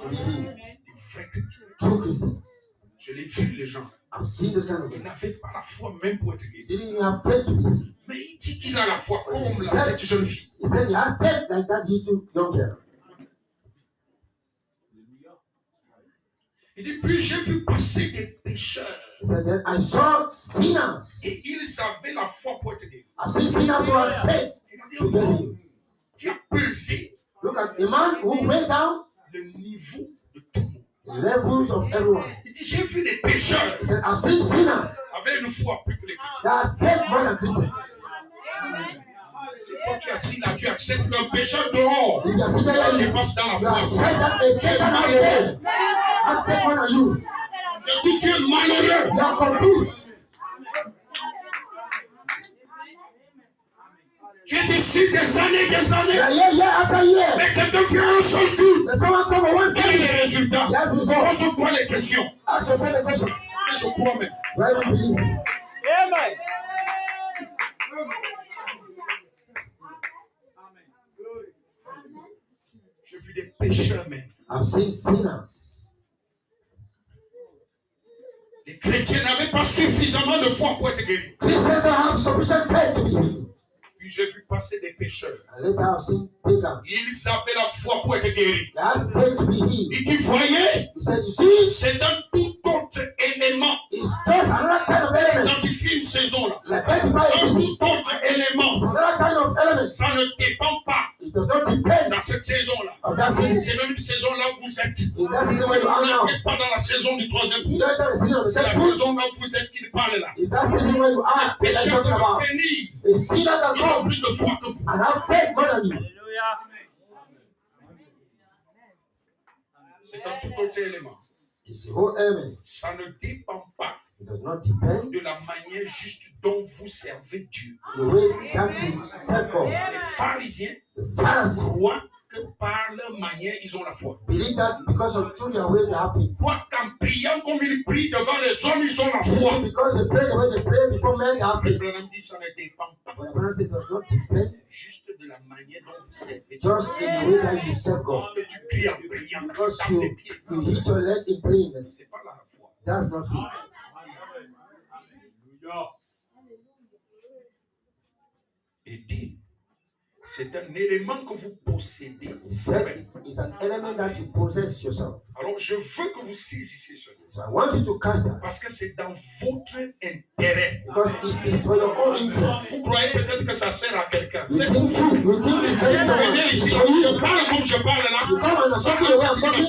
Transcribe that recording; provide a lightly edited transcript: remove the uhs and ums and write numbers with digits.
to be healed. Des vrais chrétiens. True Christians. Je l'ai vu, les gens. I've seen this kind of Ils thing. n'avaient pas la foi même pour être They guéris. didn't even have faith to be healed. Mais il dit qu'il a la foi comme He cette jeune fille. said he had faith like that little young girl. Il dit, puis j'ai vu passer des pécheurs. He said that I saw sinners. Et ils avaient la foi pour être guéris. I've seen sinners who have faith to get healed. Qui a pesé Look at a man who weighed down le niveau de tout le monde. the levels of everyone. Il dit, j'ai vu des pécheurs He said, I've seen sinners avec une foi plus que les chrétiens. that have faith more than Christians. Si toi tu es assis là, tu acceptes qu'un pécheur dehors, If you are sitting here, il passe dans la you foi. accept that a Satan out there have faith more than you. Je dis, tu es malheureux. You are confused. Tu es ici des années. Year after year. Mais quelqu'un vient un seul coup. There's someone come on one Quel est side. le résultat? Yes, results. Pose-toi les questions. Ask yourself a question. Est-ce que je crois même? Do I even believe? Amen. J'ai vu des pécheurs même. I've seen sinners. Les chrétiens n'avaient pas suffisamment de foi pour être guéris. Christians don't have sufficient faith to be healed. Puis j'ai vu passer des pécheurs. And later I've seen pagans. Ils avaient la foi pour être guéris. They had faith to be healed. Il dit, voyez, He said, you see, c'est un tout autre élément. it's just another kind of element. Identifie une saison là. Identify a Un season. tout autre It's élément. another kind of element. Ça ne dépend pas It does not depend dans cette saison là. on that season. C'est même une saison là où vous êtes. In that season Si where you are vous now, n'êtes pas dans la saison du troisième you coup, don't enter the season of the c'est la second fruit. saison là où vous êtes qui parle là. It's that season where you are. Les That I'm pécheurs talking peuvent about. venir. A sinner can Ils ont come plus de foi que vous. and have faith more than you. Hallelujah. C'est un tout autre élément. It's the whole element. Ça ne dépend pas It does not depend de la manière juste dont vous servez Dieu. on the way that you serve God. Les pharisiens The Pharisees croient que par leur manière, ils ont la foi. believe that because of through their ways they have faith. Croient qu'en priant comme ils prient devant les hommes, ils ont la foi. Because they pray the way they pray before men, they have Le faith. Branham dit ça ne dépend pas But the Bible says it does not depend juste de la manière dont vous servez Dieu. just in the way that you serve God. Lorsque tu pries en priant, tu Because tapes tes pieds. you hit your leg in praying. C'est pas la foi. That's not faith. Et dit, c'est un élément que vous possédez. He said it's an element that you possess yourself. Alors je veux que vous saisissiez cela. So I want you to catch that. Parce que c'est dans votre intérêt. Because it is for your own interest. Vous croyez peut-être que ça sert à quelqu'un. You C'est pour think vous. you think it's for Venez ici, you. je parle comme je parle là. You come and I'm talking the way I'm talking.